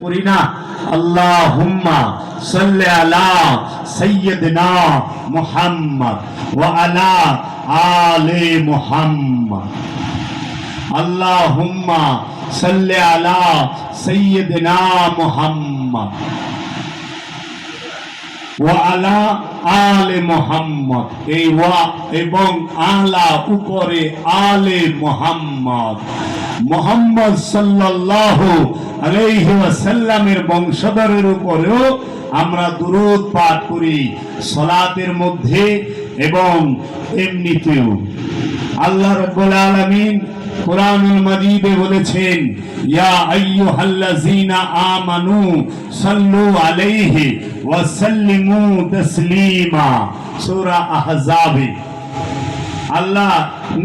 করিনা আল্লাহুম্মা সাল্লি আলা সাইয়্যিদিনা মুহাম্মদ ওয়া আলা আলি মুহাম্মদ। আল্লাহুম্মা সাল্লি আলা সাইয়্যিদিনা মুহাম্মদ ওয়া আলা আলি মুহাম্মদ। এই ওয়া এবং আলা উপরে আলে মুহাম্মদ, মুহাম্মদ সাল্লাল্লাহু আলাইহি ওয়াসাল্লামের বংশধরের উপরেও আমরা দুরূদ পাঠ করি সালাতের মধ্যে এবং এমনিতেও। আল্লাহ রাব্বুল আলামিন কুরআনুল মাজিদে বলেছেন, ইয়া আইয়ুহাল্লাযীনা আমানু সাল্লু আলাইহি ওয়া সাল্লিমু তাসলিমা। সূরা আহজাবে আল্লাহ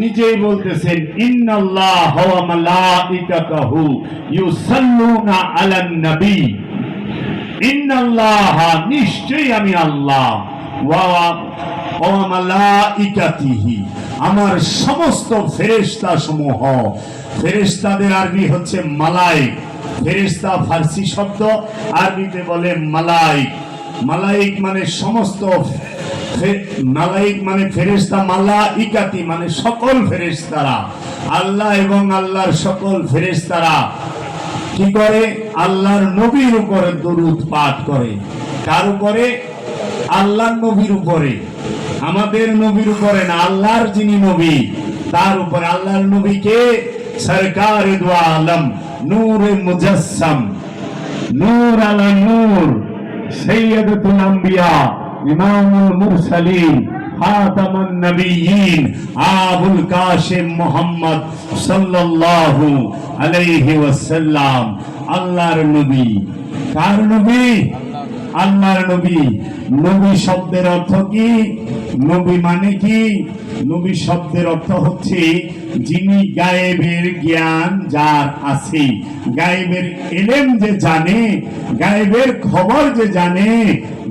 নিজেই বলতেছেন, ইন্নাল্লাহা ওয়া মালাইকাতাহু ইউসাল্লুনা আলান নবী। ইন্নাল্লাহা নিশ্চয়ই আমি আল্লাহ, ওয়া মালাইকাতিহি আমার সমস্ত ফেরেশতা সমূহ। ফেরেশতাদের আরবি হচ্ছে মালাইক। ফেরেশতা ফার্সি শব্দ, আরবিতে বলে মালাইক। মালাইক মানে সমস্ত, মালাইক মানে ফেরেশতা, মালাইকাতি মানে সকল ফেরেশতারা। আল্লাহ এবং আল্লাহর সকল ফেরেশতারা কি করে? আল্লাহর নবীর উপরে দরুদ পাঠ করে। কার উপরে? আল্লাহর নবীর উপরে, আমাদের নবীর উপরে না, আল্লাহর যিনি নবী তার উপরে। আল্লাহর নবীকে সরকারে দু আলম, নূরে মুজাসসাম, নূর আলা নূর, সৈয়দুল আম্বিয়া, ইমামুল মুরসালিন, খাতামুন নবিয়্যিন, আবুল কাসিম মুহাম্মদ সাল্লাল্লাহু আলাইহি ওয়াসাল্লাম আল্লাহর নবী। কার নবী? আল্লাহর নবী। নবী শব্দের অর্থ কি? নবী মানে কি? নবী শব্দের অর্থ হচ্ছে যিনি গায়েবের জ্ঞান যার আছে, গায়েবের ইলম যে জানে, গায়েবের খবর যে জানে,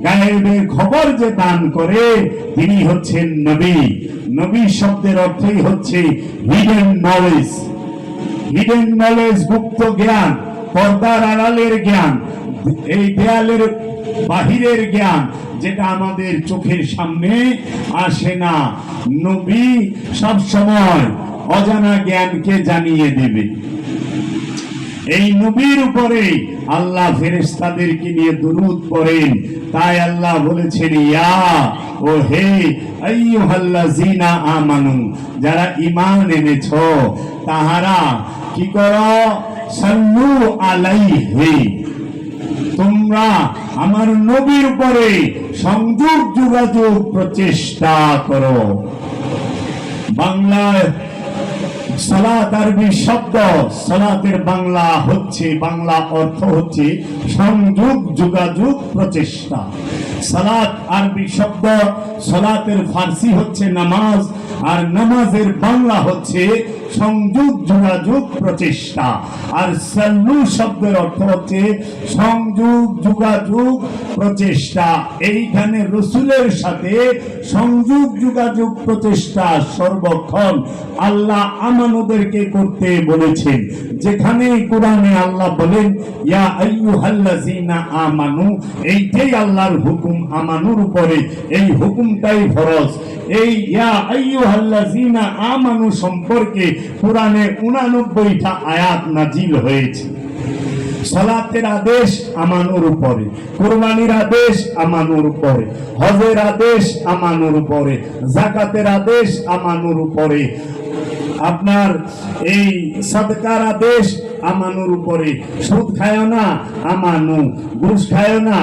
গায়েবের খবর যে দান করে, তিনি হচ্ছেন নবী। নবী শব্দের অর্থই হচ্ছে হিডেন নলেজ। হিডেন নলেজ, গুপ্ত জ্ঞান, পর্দার আড়ালের জ্ঞান, এই দেয়ালের বাহিরের জ্ঞান, যেটা আমাদের চোখের সামনে আসে না। নবী সব সময় অজানা জ্ঞানকে জানিয়ে দেবে। এই নবীর উপরে আল্লাহ ফেরেশতাদেরকে নিয়ে দুরূদ পড়েন। তাই আল্লাহ বলেছেন, ইয়া ও হে আইয়ুহাল্লাযীনা আমানু, যারা ঈমান এনেছো তাহারা কি করো? সাল্লু আলাইহি, তোমরা আমার নবীর উপরে সংযোগ যোগাযোগ প্রচেষ্টা করো। বাংলায় সালাত আরবি শব্দ, সালাতের বাংলা হচ্ছে, বাংলা অর্থ হচ্ছে সংযোগ যোগাযোগ প্রচেষ্টা। সালাত আরবি শব্দ, সালাতের ফার্সি হচ্ছে নামাজ, আর নামাজের বাংলা হচ্ছে সংযোগ যোগাযোগ প্রচেষ্টা। আর সাল্লু শব্দের অর্থ হচ্ছে সংযোগ যোগাযোগ প্রচেষ্টা। এইখানে রাসূলের সাথে সংযোগ যোগাযোগ প্রচেষ্টা সর্বক্ষণ আল্লাহ আমানুদেরকে করতে বলেছেন। যেখানে কোরআনে আল্লাহ বলেন ইয়া আইয়ুহাল্লাযীনা আমানু, এইটাই আল্লাহর হুকুম আমানুর উপরে, এই হুকুমটাই ফরজ। এই ইয়া আইয়ুহাল্লাযীনা আমানু সম্পর্কে কোরআনে 89টা আয়াত নাজিল হয়েছে। সালাতের আদেশ আমানুর উপরে, কুরবানির আদেশ আমানুর উপরে, হজের আদেশ আমানুর উপরে, যাকাতের আদেশ আমানুর উপরে, আপনার এই সাদকার আদেশ আমানুর উপরে। সুদ খায়ও না, আমানু। ঘুষ খায়ও না,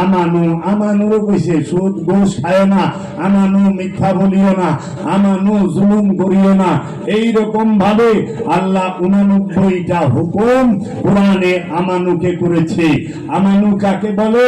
আমানু। আমানুরও কইছে সুদ ঘুষ খায়ও না, আমানু। মিথ্যা বলিও না, আমানু। জুলুম করিও না। এই রকম ভাবে আল্লাহ 89টা হুকুম কোরআনে আমানুকে করেছে। আমানু কাকে বলে?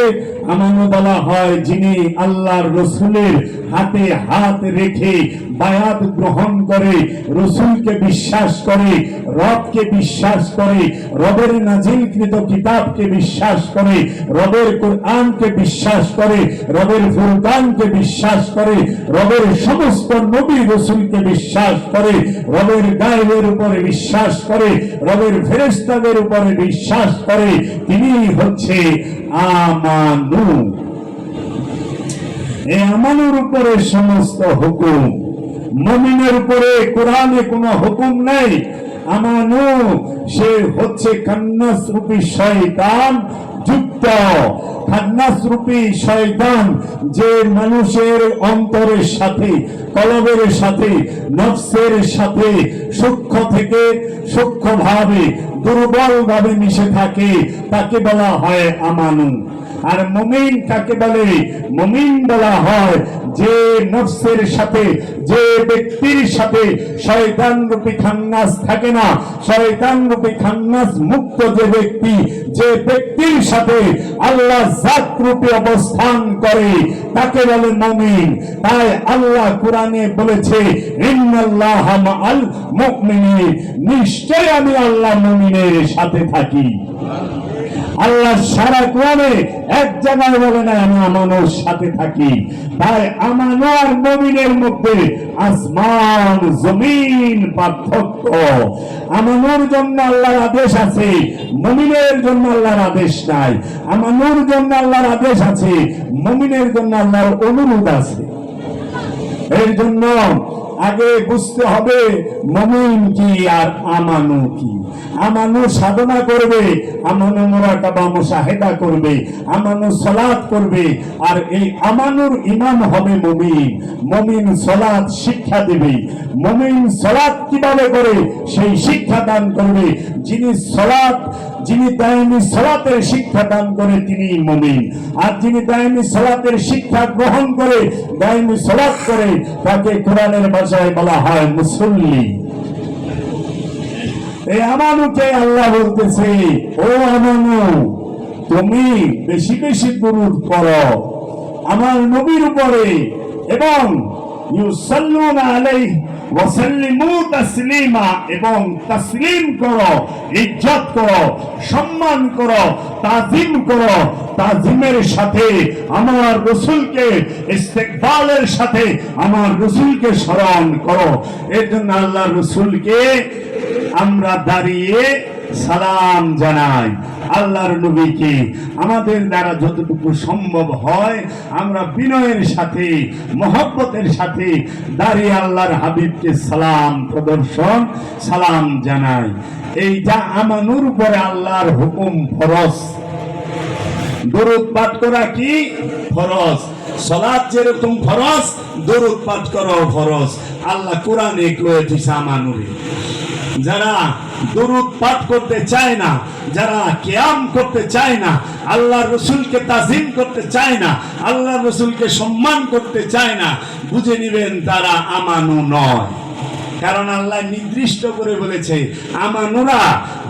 আমানু বলা হয় যিনি আল্লাহর রাসূলের হাতে হাত রেখে বায়াত গ্রহণ করে, রাসূলকে বিশ্বাস করে, রবকে বিশ্বাস করে, রবের নাজিলকৃত কিতাবকে বিশ্বাস করে, রবের কোরআনকে বিশ্বাস করে, রবের ফুরকানকে বিশ্বাস করে, রবের সমস্ত নবী রাসূলকে বিশ্বাস করে, রবের গায়েবের উপরে বিশ্বাস করে, রবের ফেরেশতাদের উপরে বিশ্বাস করে, তিনি হচ্ছে আমানু। এই আমানুর উপরে সমস্ত হুকুম। মুমিনের উপরে কোরআনে কোনো হুকুম নেই। আমানু সে হচ্ছে খান্নাস রূপী শয়তান যুক্ত। খান্নাস রূপী শয়তান যে মানুষের অন্তরের সাথে, কলবের সাথে, নফসের সাথে সূক্ষ্ম থেকে সূক্ষ্মভাবে দুর্বলভাবে মিশে থাকে, তাকে বলা হয় আমানু। আর মুমিন কাকে বলে? মুমিন বলা হয় যে নফসের সাথে, যে ব্যক্তির সাথে শয়তান রূপী খান্নাস থাকে না, শয়তান রূপী খান্নাস মুক্ত যে ব্যক্তি, যে ব্যক্তির সাথে আল্লাহ জাত রূপে অবস্থান করে, তাকে বলে মুমিন। তাই আল্লাহ কোরআনে বলেছে, ইন্নাল্লাহা মাআল মুমিনিন, নিশ্চয় আমি আল্লাহ মুমিনের সাথে থাকি। আল্লাহ সারা কোরআনে এক জায়গায় বলে না আমি আমানুর সাথে থাকি। তাই আমানু আর মুমিনের মধ্যে আসমান জমিন পার্থক্য। আমানুর জন্য আল্লাহর আদেশ আছে, মুমিনের জন্য আল্লাহর আদেশ নাই। আমানুর জন্য আল্লাহর আদেশ আছে, মুমিনের জন্য আল্লাহর অনুরোধ আছে। এর জন্য আগে বুঝতে হবে মুমিন কি আর আমানু কি। আমানু সাধনা করবে, আমানু মুরাকাবা মুশাহেদা করবে, আমানু সালাত করবে, আর এই আমানুর ইমাম হবে মুমিন। মুমিন সালাত শিক্ষা দেবে। মুমিন সালাত কিভাবে করে সেই শিক্ষা দান করবে। যিনি দায়মি সালাতের শিক্ষা দান করে তিনি মুমিন। আর যিনি দায়মি সালাতের শিক্ষা গ্রহণ করে, দায়মি সালাত করে, তাকে কোরআনের ভাষায় বলা হয় মুসল্লি। এই আমানুকে আল্লাহ বলতেছে, ও আমানু, তুমি বেশি বেশি দুরূদ পড়ো আমার নবীর উপরে, এবং ইউসাল্লুনা আলাইহি ওয়া সাল্লিমু তাসলিমা, এবং তাসলিম করো, ইজ্জত করো, সম্মান করো, তাজিম করো। তাজিমের সাথে আমার রাসূলকে, ইস্তেকবালের সাথে আমার রাসূলকে স্মরণ করো। এর জন্য আল্লাহ রাসূলকে আমরা দাঁড়িয়ে সালাম জানাই। আল্লাহর নবীকে আমাদের দ্বারা যতটুকু সম্ভব হয় আমরা বিনয়ের সাথে, মহব্বতের সাথে দাঁড়িয়ে আল্লাহর হাবিবকে সালাম প্রদর্শন, সালাম জানাই। এই যা আমানুর উপরে আল্লাহর হুকুম ফরজ। দরুদ পাঠ করা কি ফরজ। সালাত যেরকম ফরজ, দরুদ পাঠ করা ফরজ। আল্লাহ কোরআনে কয়ে দিয়েছে আমানুরে। যারা দরুদ পাঠ করতে চায় না, যারা কিয়াম করতে চায় না, আল্লাহ রসুলকে তাজিম করতে চায় না, আল্লাহ রসুলকে সম্মান করতে চায় না, বুঝে নেবেন তারা আমানু নয়। কারণ আল্লাহ নির্দিষ্ট করে বলেছে, আমানুরা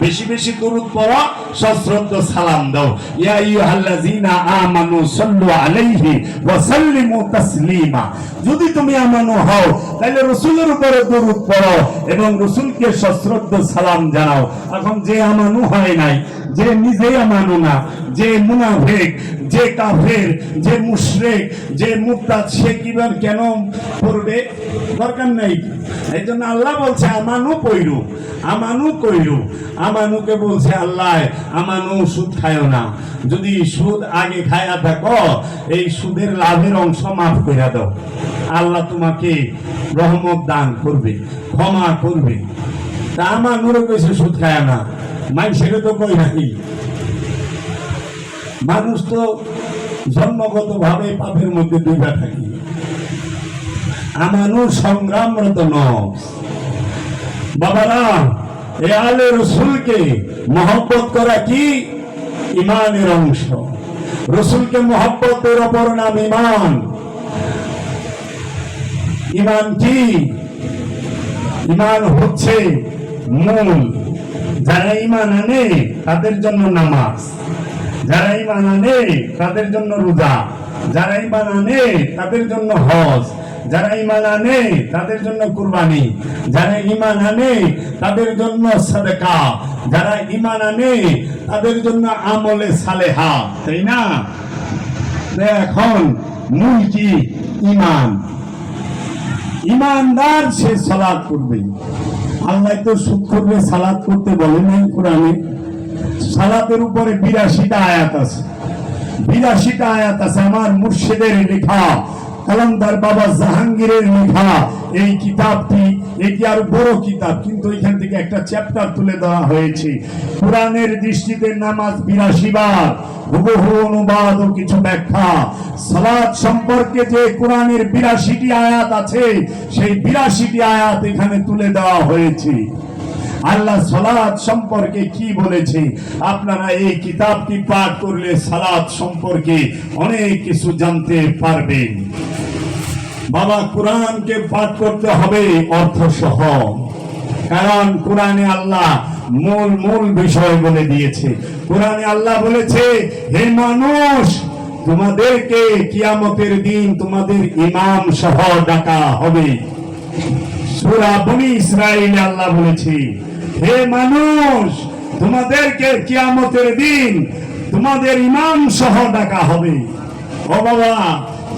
বেশি বেশি দরুদ পড়ো, সশ্রদ্ধ সালাম দাও। ইয়া আইয়ুহাল্লাযীনা আমানু সাল্লু আলাইহি ওয়া সাল্লিমু তাসলিমা। যদি তুমি আমানু হও তাহলে রাসূলের উপরে দরুদ পড়ো এবং রাসূলকে সশ্রদ্ধ সালাম জানাও। এখন যে আমানু হয় নাই, যে নিজেই আমানু না, যে মুনাফিক, যে কাফের, যে মুশরিক, যে মুরতাদ, সে কিভাবে কেন পড়বে? দরকার নাই। এই জন্য আল্লাহ বলছে আমানু কইরু, আমানু কইরু। আমানুকে বলছে আল্লাহ, আমানু সুদ খায়ও না। যদি সুদ আগে খায়া থাকো, এই সুদের লাভের অংশ মাফ করে দাও, আল্লাহ তোমাকে রহমত দান করবে, ক্ষমা করবে। তা আমানুরও কইছে সুদ খায় না, মানুষের তো কই নাই। মানুষ তো জন্মগত ভাবে পাপের মধ্যে ডুবা থাকি। আমানু সংগ্রামরত নফস। বাবারা, এ আলে রসুলকে মহব্বত করা কি ইমানের অংশ। রসুলকে মহব্বতের অপর নাম ইমান। ইমান কি? ইমান হচ্ছে মূল। যারা ইমান আনে তাদের জন্য নামাজ, যারা ইমান আনে তাদের জন্য রোজা, যারা ইমান আনে তাদের জন্য হজ, যারা ইমান আনে তাদের জন্য কুরবানি, যারা ইমান আনে তাদের জন্য সাদকা, যারা ইমান আনে তাদের জন্য আমলে সালেহা, তাই না? এখন মূল কি? ইমান। ইমানদার সে সালাত করবে। আল্লাহ তো সুদ করলে সালাত করতে বলে নাই কোরআনে। সালাতের উপরে 82টা আয়াত আছে, 82টা আয়াত আছে। আমার মুর্শিদের লেখা, কালান্দার বাবা জাহাঙ্গীরের লেখা এই কিতাবটি, এটি আর বড় কিতাব, কিন্তু এখান থেকে একটা চ্যাপ্টার তুলে দেওয়া হয়েছে। কোরআনের দৃষ্টিতে নামাজ 82 বার, হুবহু অনুবাদ ও কিছু ব্যাখ্যা। সালাত সম্পর্কে যে কোরআনের 82টি আয়াত আছে, সেই 82টি আয়াত এখানে তুলে দেওয়া হয়েছে। আল্লাহ সালাত সম্পর্কে কি বলেছে, আপনারা এই কিতাবটি পাঠ করলে সালাত সম্পর্কে অনেক কিছু জানতে পারবেন। বাবা, কোরআনকে পাঠ করতে হবে অর্থ সহ, কারণ কোরআনে আল্লাহ মূল বিষয় বলে দিয়েছে। কোরআনে আল্লাহ বলেছে, হে মানুষ, তোমাদেরকে কিয়ামতের দিন তোমাদের ইমাম সহ ডাকা হবে। সূরা বনী ইসরাঈলে আল্লাহ বলেছে, হে মানুষ, তোমাদেরকে কিয়ামতের দিন তোমাদের ইমাম সহ ডাকা হবে। ও বাবা,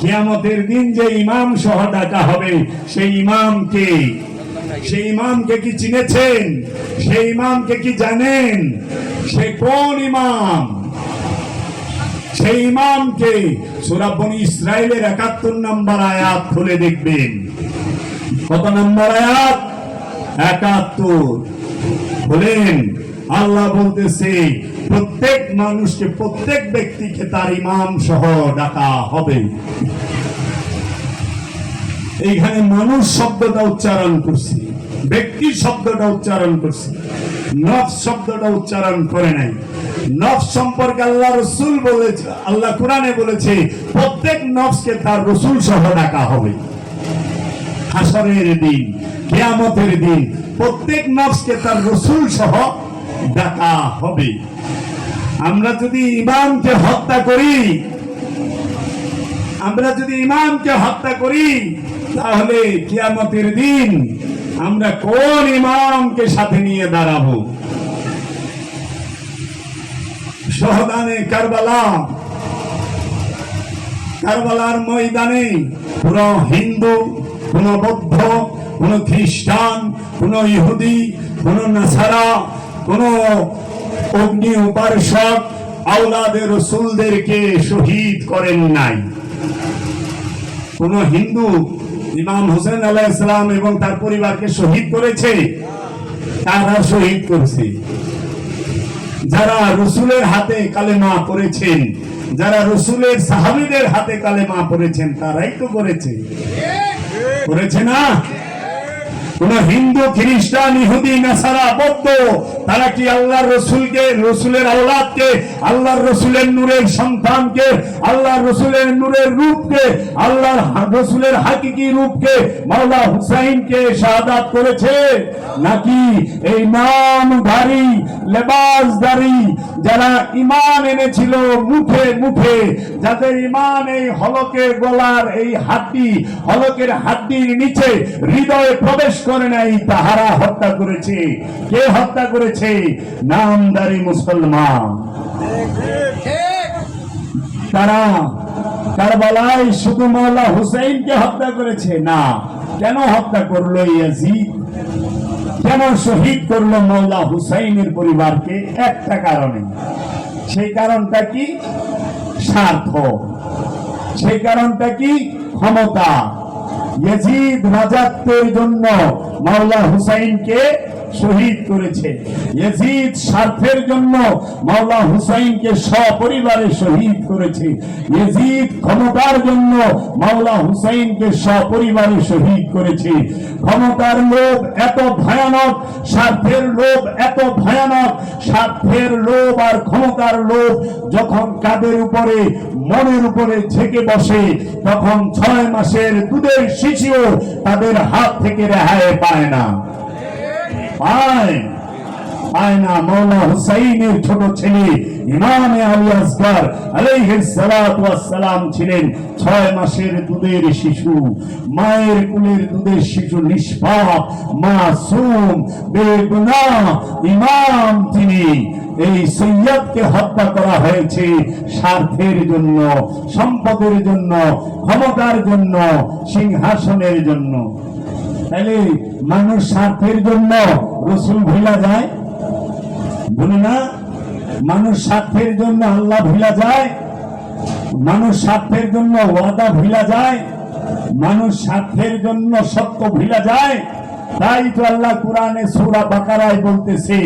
কিয়ামতের দিন যে ইমাম সহ ডাকা হবে, সেই ইমামকে, সেই ইমামকে কি চিনেছেন? সেই ইমামকে কি জানেন? সে কোন ইমাম? সেই ইমামকে সূরা বনী ইসরাঈলের 71 নম্বর আয়াত খুলে দেখবেন। কত নম্বর আয়াত? 71। বলেন, আল্লাহ বলতেছে প্রত্যেক মানুষকে, প্রত্যেক ব্যক্তিকে তার ইমাম সহ ডাকা হবে। এইখানে মানুষ শব্দটা উচ্চারণ করছি, ব্যক্তি শব্দটা উচ্চারণ করছি, নফস শব্দটা উচ্চারণ করে নাই। নফস সম্পর্কে আল্লাহ রসুল বলেছে, আল্লাহ কোরআনে বলেছে প্রত্যেক নফসকে তার রসুল সহ ডাকা হবে। হাসরের দিন, কিয়ামতের দিন প্রত্যেক নফসকে তার রসুল সহ ডাকা হবে। আমরা যদি ইমামকে হত্যা করি, আমরা যদি ইমামকে হত্যা করি, তাহলে কিয়ামতের দিন আমরা কোন ইমামকে সাথে নিয়ে দাঁড়াবো? শহদানে কারবালা, কারবালার ময়দানে কোন হিন্দু, কোন বৌদ্ধ, কোন খ্রিস্টান, কোন ইহুদি, কোন নাসারা, কোন অগ্নি উপাসক আওলাদে রসুলদেরকে শহীদ করেন নাই। কোন হিন্দু ইমাম হোসেন আলাইহিস সালাম এবং তার পরিবারকে শহীদ করেছে? তারা শহীদ করেছে যারা রসুলের হাতে কালেমা পড়েছেন, যারা রসুলের সাহাবীদের হাতে কালেমা পড়েছেন, তারাই তো করেছে, করেছে না? কোন হিন্দু, খ্রিস্টান, ইহুদি, নাসারা, বৌদ্ধ, তারা কি আল্লাহর রসুলকে, রসুলের আওলাদকে, আল্লাহর রসুলের নূরের সন্তানকে, আল্লাহর রসুলের নূরের রূপকে, আল্লাহর রসুলের হাকিকি রূপকে, মাওলা হুসাইনকে শাহাদাত করেছে? নাকি এই নামধারী, লেবাসধারী যারা ঈমান এনেছিল মুখে মুখে, যাদের ঈমান এই হলকের গলার এই হাড্ডি, হলকের হাড্ডির নিচে হৃদয়ে প্রবেশ করে নাই, তাহারা হত্যা করেছে? কে হত্যা করেছে? নামধারী মুসলমান। তারা কারবালায় শুধু মাওলা হুসাইনকে হত্যা করেছে না, কেন হত্যা করলো ইয়াজিদ? কেন শহীদ করলো মাওলা হুসাইনের পরিবারকে? একটা কারণে। সেই কারণটা কি? স্বার্থ। সেই কারণটা কি? ক্ষমতা। ইয়াজিদ রাজত্বের জন্য মাওলা হুসাইনকে শহীদ করেছে। ইয়াজিদ স্বার্থের জন্য মাওলা হুসাইনকে সপরিবারে শহীদ করেছে। ইয়াজিদ ক্ষমতার জন্য মাওলা হুসাইনকে সপরিবারে শহীদ করেছে। ক্ষমতার লোভ এত ভয়ানক, স্বার্থের লোভ এত ভয়ানক, স্বার্থের লোভ আর ক্ষমতার লোভ যখন কাদের উপরে, মনের উপরে ঝেঁকে বসে, তখন 6 মাসের দুধের শিশুও তাদের হাত থেকে রেহাই পায় না, পায় না। মাওলা হুসাইনের ছোট ছেলে ইমামে আলী আসগর আলাইহিস সালাতু ওয়াস সালাম ছিলেন 6 মাসের দুধের শিশু, মায়ের কোলের দুধের শিশু, নিষ্পাপ, মাসুম, বেগুনাহ ইমাম তিনি। এই সৈয়দকে হত্যা করা হয়েছে স্বার্থের জন্য, সম্পদের জন্য, ক্ষমতার জন্য, সিংহাসনের জন্য। তাহলে মানুষ স্বার্থের জন্য রসুল ভুলা যায়, বলি না? মানুষ স্বার্থের জন্য আল্লাহ ভুলা যায়, মানুষ স্বার্থের জন্য ওয়াদা ভুলা যায়, মানুষ স্বার্থের জন্য সত্য ভুলা যায়। তাই তো আল্লাহ কোরআনে সূরা বাকারায় বলতেছে,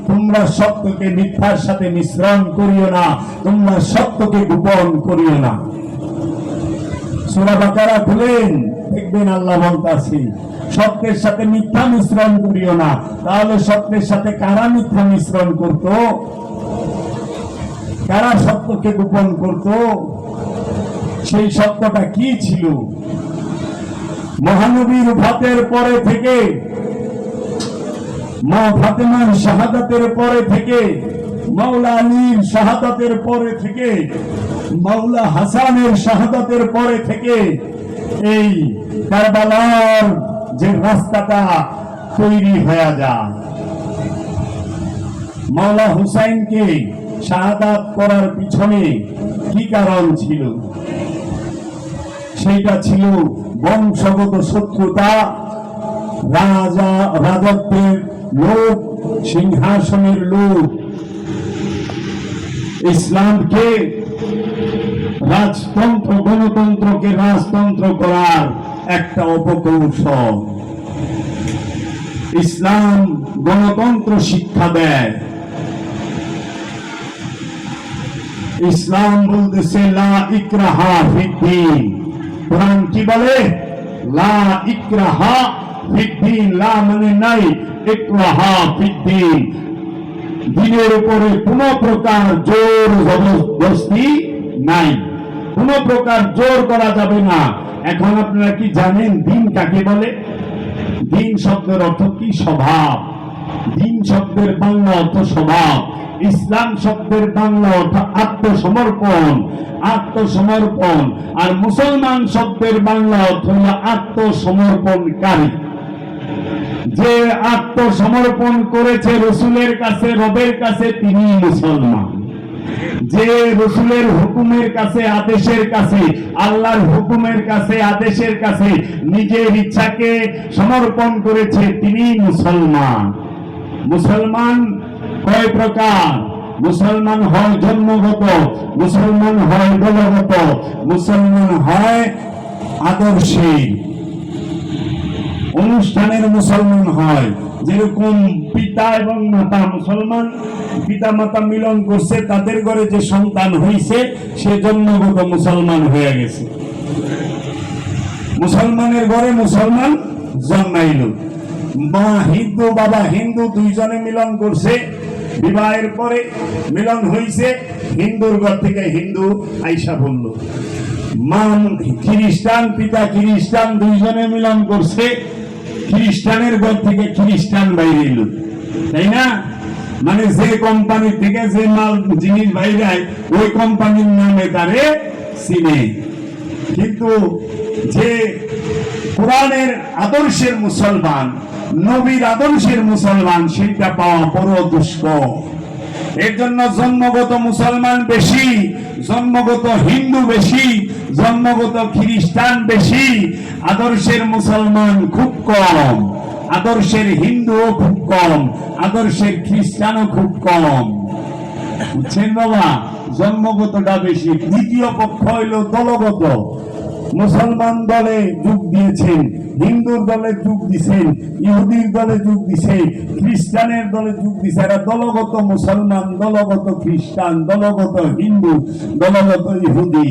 তোমরা সত্যকে মিথ্যার সাথে মিশ্রণ করিও না, তোমরা সত্যকে গোপন করিও না। সূরা বাকারা খুলেন, দেখবেন আল্লাহ বলতেছে সত্যের সাথে মিথ্যা মিশ্রণ করিও না। তাহলে সত্যের সাথে কারা মিথ্যা মিশ্রণ করত? কারা সত্যকে গোপন করত? সেই সত্যটা কি ছিল? মহানবীর ওফাতের পরে থেকে, মা ফাতেমার শাহাদাতের পরে থেকে, মাওলা আলীর শাহাদাতের পরে থেকে, মাওলা হাসানের শাহাদাতের পরে থেকে এই কারবালার যে রাস্তাটা তৈরি হয়ে যায়, মাওলা হুসাইনকে শাহাদাত করার পিছনে কি কারণ ছিল? সেইটা ছিল বংশগত শত্রুতা, রাজত্বের লোভ, সিংহাসনের লোভ, ইসলামকে রাজতন্ত্র, গণতন্ত্রকে রাজতন্ত্র করার একটা অপকৌশল। ইসলাম গণতন্ত্র শিক্ষা দেয়। ইসলাম বলতেছে লা ইকরাহা ফিদ্দীন। কোরআন কি বলে? লা ইকরাহা ফিদ্দীন। লা মানে নাই, ইকরাহা ফিদ্দীন, দিনের উপরে কোন প্রকার জোর জবরদস্তি নাই, কোন প্রকার জোর করা যাবে না। এখন আপনারা কি জানেন দিন কাকে বলে? দিন শব্দের অর্থ কি? স্বভাব। দিন শব্দের বাংলা অর্থ স্বভাব। ইসলাম শব্দের বাংলা অর্থ আত্মসমর্পণ, আত্মসমর্পণ। আর মুসলমান শব্দের বাংলা অর্থ হল আত্মসমর্পণকারী। যে আত্মসমর্পণ করেছে রসুলের কাছে, রবের কাছে, তিনি মুসলমান। যে রসুলের হুকুমের কাছে, আদেশের কাছে, আল্লাহর হুকুমের কাছে, আদেশের কাছে নিজের ইচ্ছাকে সমর্পণ করেছে, তিনি মুসলমান। মুসলমান কয় প্রকার? মুসলমান হয় জন্মগত, মুসলমান হয় দলগত, মুসলমান হয় আদর্শিক। অনুষ্ঠানের মুসলমান হয়, যেরকম পিতা এবং মাতা মুসলমান, পিতা মাতা মিলন করছে, তাদের ঘরে যে সন্তান হয়েছে সে জন্মগত মুসলমান হয়ে গেছে। মুসলমানের ঘরে মুসলমান জন্মাইল। মা হিন্দু, বাবা হিন্দু, দুইজনে মিলন করছে, বিবাহের পরে মিলন হয়েছে, হিন্দুর ঘর থেকে হিন্দু আইসা বলল। মা খ্রিস্টান, পিতা খ্রিস্টান, দুইজনে মিলন করছে, খ্রিস্টানের ঘর থেকে খ্রিস্টান বাইরে এলো, তাই না? মানে যে কোম্পানি থেকে যে মাল জিনিস বাইরে ওই কোম্পানির নামে তারে চিনে। কিন্তু যে কোরআনের আদর্শের মুসলমান, নবীর আদর্শের মুসলমান, সেটা পাওয়া বড় দুষ্কর। এর জন্য জন্মগত মুসলমান বেশি, জন্মগত হিন্দু বেশি, জন্মগত খ্রিস্টান বেশি, আদর্শের মুসলমান খুব কম, আদর্শের হিন্দুও খুব কম, আদর্শের খ্রিস্টানও খুব কম। বুঝছেন বাবা? জন্মগতটা বেশি। দ্বিতীয় পক্ষ হইল দলগত। মুসলমান দলে যোগ দিয়েছেন, হিন্দুর দলে যোগ দিছেন, ইহুদির দলে যোগ দিছে, খ্রিস্টানের দলে যোগ দিছে। এরা দলগত মুসলমান, দলগত খ্রিস্টান, দলগত হিন্দু, দলগত ইহুদি।